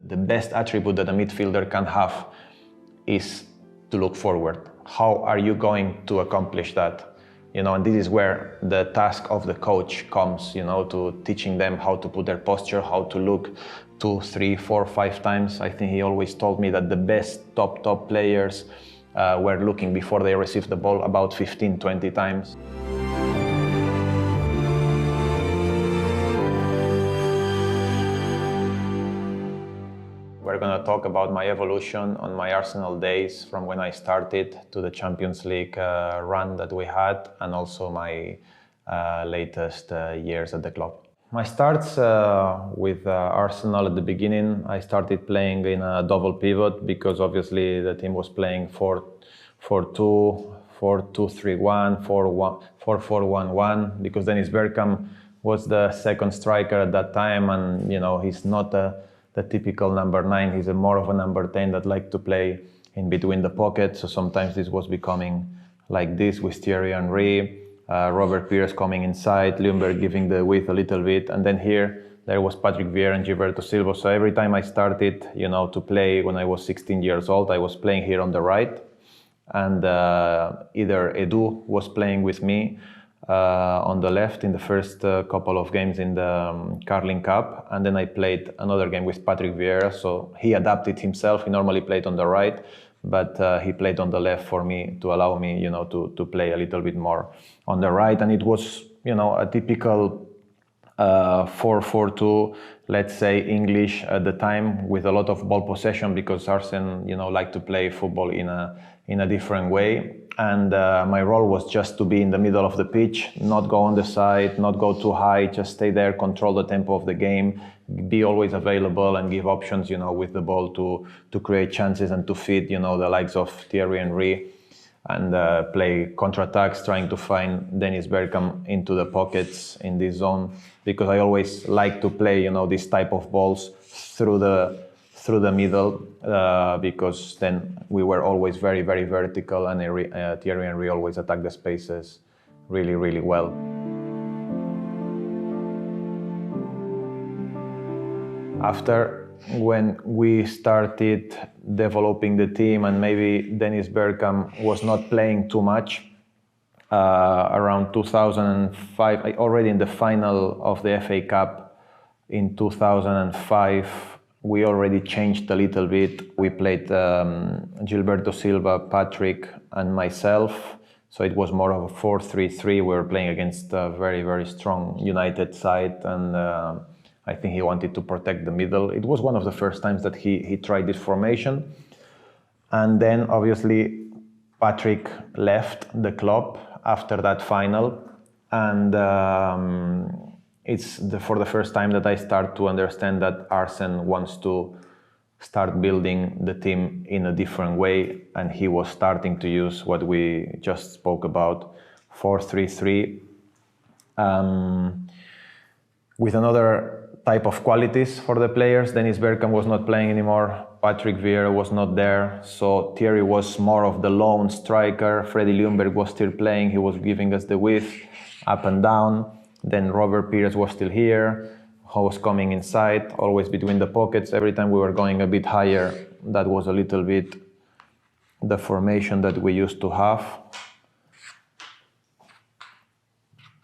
The best attribute that a midfielder can have is to look forward. How are you going to accomplish that? And this is where the task of the coach comes, to teaching them how to put their posture, how to look 2, 3, 4, 5 times. I think he always told me that the best top players were looking before they received the ball about 15, 20 times. We're going to talk about my evolution on my Arsenal days from when I started to the Champions League run that we had, and also my latest years at the club. My starts with Arsenal at the beginning, I started playing in a double pivot because obviously the team was playing 4-4-2, 4-2-3-1, 4-4-1-1, because Dennis Bergkamp was the second striker at that time, and he's not the typical number 9. He's more of a number 10 that liked to play in between the pockets. So sometimes this was becoming like this with Thierry Henry, Robert Pires coming inside, Ljungberg giving the width a little bit, and then here there was Patrick Vieira and Gilberto Silva. So every time I started, to play when I was 16 years old, I was playing here on the right, and either Edu was playing with me on the left in the first couple of games in the Carling Cup, and then I played another game with Patrick Vieira, so he adapted himself. He normally played on the right, but he played on the left for me to allow me, to play a little bit more on the right, and it was, a typical 4-4-2, let's say English at the time, with a lot of ball possession, because Arsene, liked to play football in a different way. And my role was just to be in the middle of the pitch, not go on the side, not go too high, just stay there, control the tempo of the game, be always available and give options, with the ball to create chances and to feed, the likes of Thierry Henry, and play counterattacks, trying to find Dennis Bergkamp into the pockets in this zone, because I always like to play, this type of balls through the middle, because then we were always very, very vertical, and Thierry Henry always attacked the spaces really, really well. After, when we started developing the team, and maybe Dennis Bergkamp was not playing too much, around 2005, already in the final of the FA Cup in 2005, we already changed a little bit. We played Gilberto Silva, Patrick, and myself. So it was more of a 4-3-3. We were playing against a very, very strong United side, and I think he wanted to protect the middle. It was one of the first times that he tried this formation. And then obviously Patrick left the club after that final, and it's for the first time that I start to understand that Arsene wants to start building the team in a different way, and he was starting to use what we just spoke about, 4-3-3, with another type of qualities for the players. Dennis Bergkamp was not playing anymore, Patrick Vieira was not there, so Thierry was more of the lone striker, Freddie Ljungberg was still playing, he was giving us the width up and down. Then Robert Pires was still here, who was coming inside, always between the pockets. Every time we were going a bit higher, that was a little bit the formation that we used to have.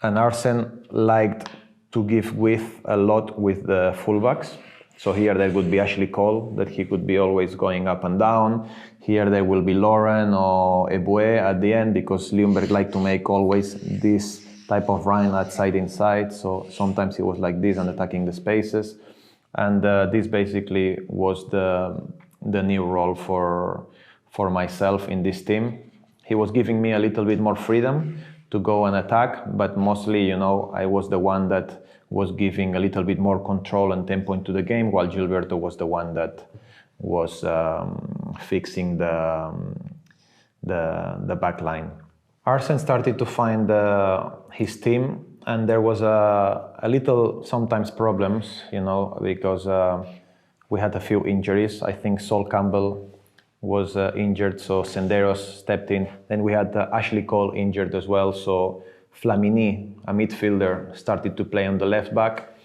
And Arsene liked to give width a lot with the fullbacks. So here there would be Ashley Cole, that he could be always going up and down. Here there will be Lauren or Eboué at the end, because Ljungberg liked to make always this type of run outside inside, so sometimes he was like this and attacking the spaces, and this basically was the new role for myself in this team. He was giving me a little bit more freedom to go and attack, but mostly, I was the one that was giving a little bit more control and tempo into the game, while Gilberto was the one that was fixing the back line. Arsene started to find his team, and there was a little sometimes problems, because we had a few injuries. I think Sol Campbell was injured, so Senderos stepped in. Then we had Ashley Cole injured as well, so Flamini, a midfielder, started to play on the left back,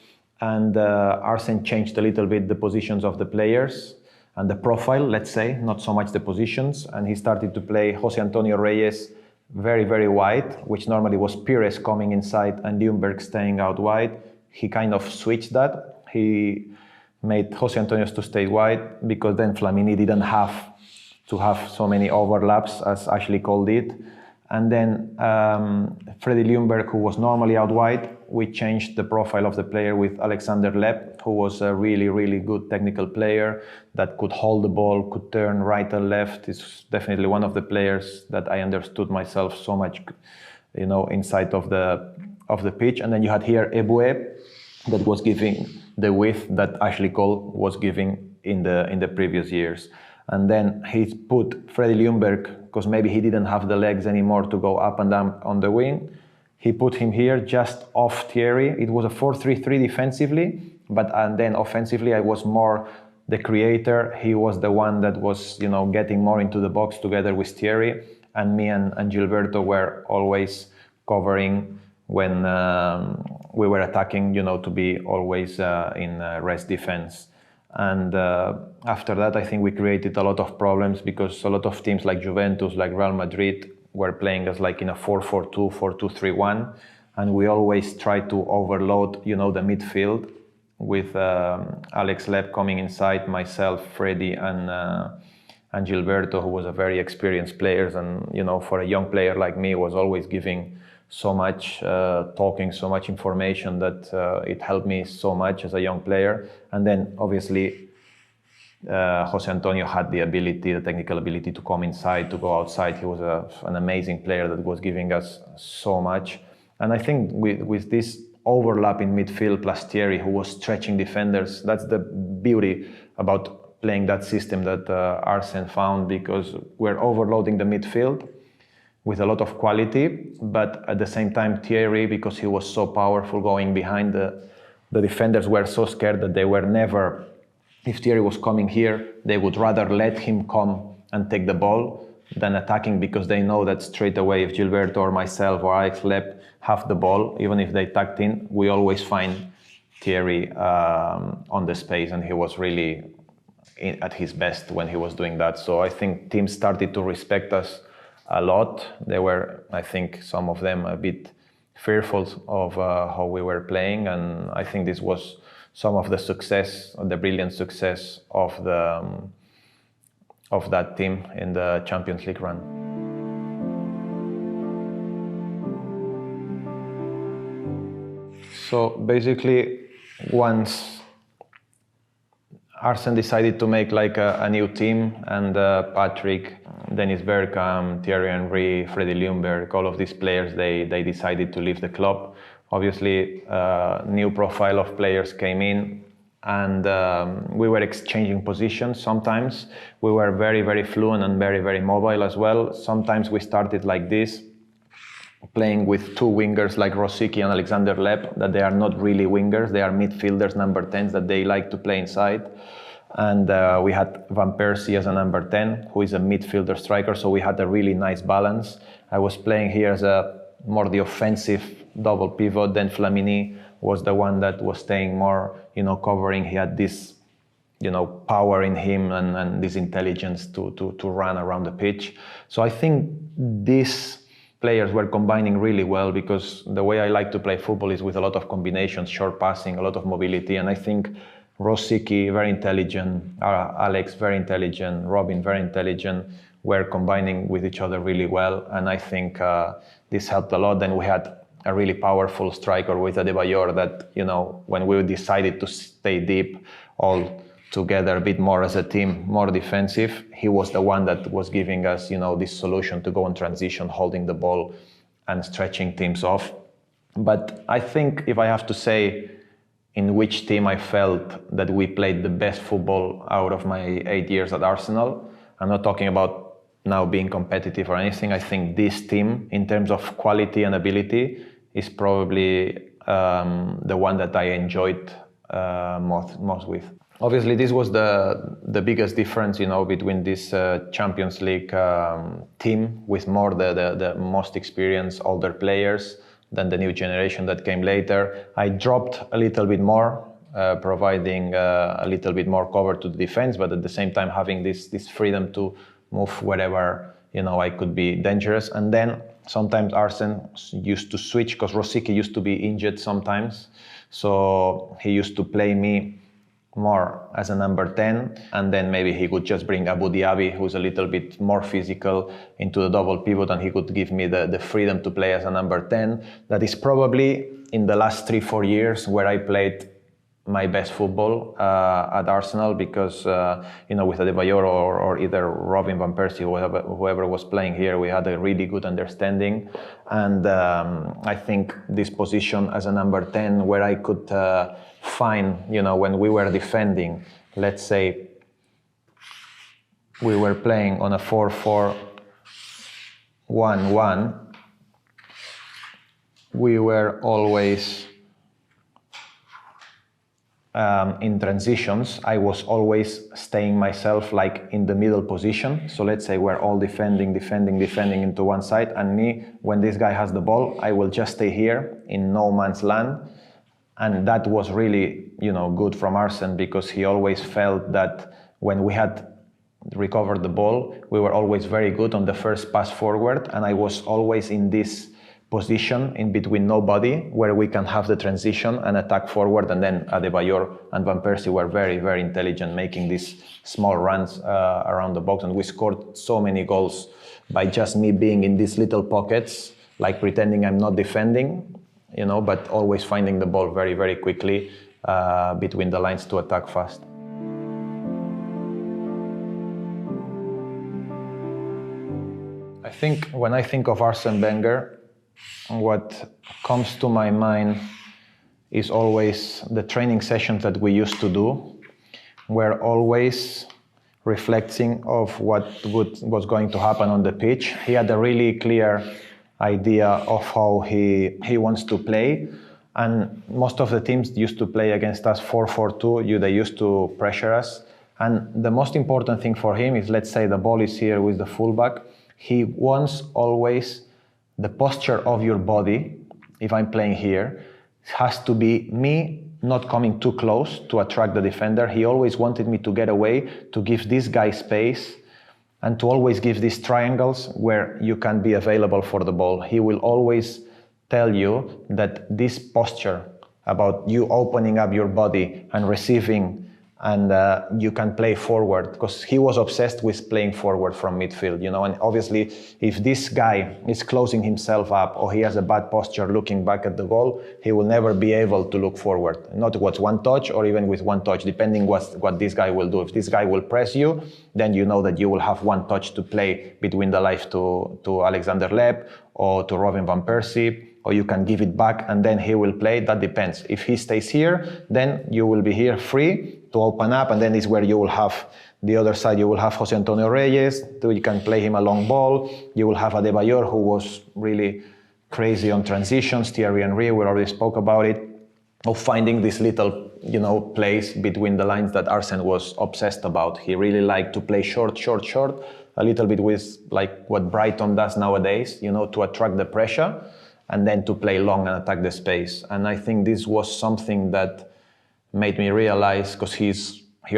and Arsene changed a little bit the positions of the players and the profile, let's say, not so much the positions, and he started to play Jose Antonio Reyes very, very wide, which normally was Pires coming inside and Ljungberg staying out wide. He kind of switched that. He made Jose Antonio to stay wide because then Flamini didn't have to have so many overlaps, as Ashley called it. And then Freddie Ljungberg, who was normally out wide, we changed the profile of the player with Alexander Lepp, who was a really, really good technical player that could hold the ball, could turn right and left. He's definitely one of the players that I understood myself so much, inside of the pitch. And then you had here Eboué, that was giving the width that Ashley Cole was giving in the previous years. And then he put Freddie Ljungberg, because maybe he didn't have the legs anymore to go up and down on the wing. He put him here just off Thierry. It was a 4-3-3 defensively, but and then offensively I was more the creator. He was the one that was, getting more into the box together with Thierry, and me and Gilberto were always covering when we were attacking, to be always in rest defense. And after that, I think we created a lot of problems because a lot of teams like Juventus, like Real Madrid, were playing us like in a 4-4-2, 4-2-3-1, and we always tried to overload, the midfield with Alex Lepp coming inside, myself, Freddie, and Gilberto, who was a very experienced player, and for a young player like me, was always giving so much talking, so much information that it helped me so much as a young player. And then obviously Jose Antonio had the ability, the technical ability to come inside, to go outside. He was an amazing player that was giving us so much. And I think with this overlap in midfield plus Thierry, who was stretching defenders, that's the beauty about playing that system that Arsene found, because we're overloading the midfield with a lot of quality, but at the same time Thierry, because he was so powerful going behind, the defenders were so scared that they were never, if Thierry was coming here, they would rather let him come and take the ball than attacking, because they know that straight away if Gilberto or myself or Alex Lepp have the ball, even if they tucked in, we always find Thierry on the space, and he was really at his best when he was doing that. So I think teams started to respect us a lot. They were, I think, some of them a bit fearful of how we were playing, and I think this was some of the success, the brilliant success of that team in the Champions League run. So basically, once Arsene decided to make like a new team, and Patrick, Dennis Bergkamp, Thierry Henry, Freddie Ljungberg, all of these players, they decided to leave the club. Obviously, new profile of players came in, and we were exchanging positions sometimes. We were very, very fluent and very, very mobile as well. Sometimes we started like this, playing with two wingers like Rosicky and Alexander Lepp, that they are not really wingers, they are midfielders, number 10s, that they like to play inside. And we had Van Persie as a number 10, who is a midfielder striker, so we had a really nice balance. I was playing here as more the offensive double pivot, then Flamini was the one that was staying more, covering. He had this, power in him and this intelligence to run around the pitch. So I think these players were combining really well, because the way I like to play football is with a lot of combinations, short passing, a lot of mobility, and I think Rosicky, very intelligent, Alex, very intelligent, Robin, very intelligent, were combining with each other really well, and I think this helped a lot. Then we had a really powerful striker with Adebayor that, when we decided to stay deep all together a bit more as a team, more defensive, he was the one that was giving us, this solution to go on transition, holding the ball and stretching teams off. But I think if I have to say in which team I felt that we played the best football out of my 8 years at Arsenal, I'm not talking about now being competitive or anything. I think this team, in terms of quality and ability, is probably the one that I enjoyed most with. Obviously, this was the biggest difference, between this Champions League team with more the most experienced older players than the new generation that came later. I dropped a little bit more providing a little bit more cover to the defense, but at the same time having this freedom to move wherever, you know, I could be dangerous. And then sometimes Arsene used to switch because Rosicky used to be injured sometimes. So he used to play me more as a number 10, and then maybe he could just bring Abu Diaby, who's a little bit more physical, into the double pivot, and he could give me the freedom to play as a number 10. That is probably in the last 3-4 years where I played my best football at Arsenal, because you know, with Adebayor or either Robin van Persie, whoever was playing here, we had a really good understanding. And I think this position as a number 10, where I could find, you know, when we were defending, let's say we were playing on a 4-4-1-1, we were always in transitions, I was always staying myself like in the middle position. So let's say we're all defending into one side, and me, when this guy has the ball, I will just stay here in no man's land. And that was really, you know, good from Arsene, because he always felt that when we had recovered the ball, we were always very good on the first pass forward, and I was always in this position in between nobody, where we can have the transition and attack forward. And then Adebayor and Van Persie were very, very intelligent, making these small runs around the box. And we scored so many goals by just me being in these little pockets, like pretending I'm not defending, you know, but always finding the ball very, very quickly between the lines to attack fast. I think when I think of Arsene Wenger, what comes to my mind is always the training sessions that we used to do. We're always reflecting of what was going to happen on the pitch. He had a really clear idea of how he wants to play. And most of the teams used to play against us 4-4-2. They used to pressure us. And the most important thing for him is, let's say the ball is here with the fullback. He wants always the posture of your body, if I'm playing here, has to be me not coming too close to attract the defender. He always wanted me to get away, to give this guy space, and to always give these triangles where you can be available for the ball. He will always tell you that this posture about you opening up your body and receiving, and you can play forward, because he was obsessed with playing forward from midfield, you know. And obviously, if this guy is closing himself up or he has a bad posture looking back at the goal, he will never be able to look forward, not with one touch or even with one touch, depending what this guy will do. If this guy will press you, then you know that you will have one touch to play between the life to Alexander Lepp or to Robin van Persie, or you can give it back and then he will play. That depends. If he stays here, then you will be here free to open up, and then is where you will have the other side. You will have Jose Antonio Reyes, you can play him a long ball. You will have Adebayor, who was really crazy on transitions. Thierry Henry, we already spoke about it, of finding this little, you know, place between the lines that Arsene was obsessed about. He really liked to play short, a little bit with like what Brighton does nowadays, you know, to attract the pressure, and then to play long and attack the space. And I think this was something that made me realize, because he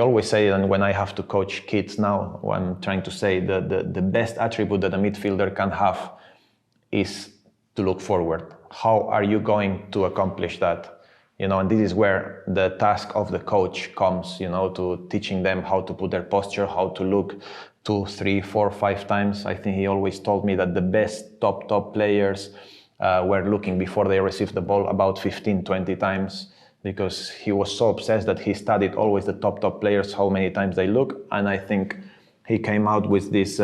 always say, and when I have to coach kids now, I'm trying to say the best attribute that a midfielder can have is to look forward. How are you going to accomplish that? You know, and this is where the task of the coach comes, you know, to teaching them how to put their posture, how to look 2, 3, 4, 5 times. I think he always told me that the best top players were looking before they received the ball about 15, 20 times, because he was so obsessed that he studied always the top players, how many times they look. And I think he came out with this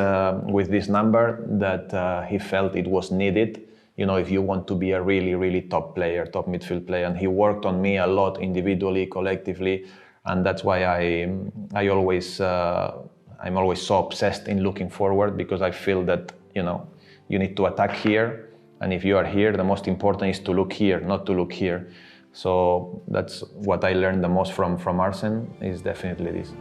number that he felt it was needed, you know, if you want to be a really top player, top midfield player. And he worked on me a lot, individually, collectively, and that's why I'm always so obsessed in looking forward, because I feel that, you know, you need to attack here, and if you are here, the most important is to look here, not to look here. So that's what I learned the most from Arsene, is definitely this.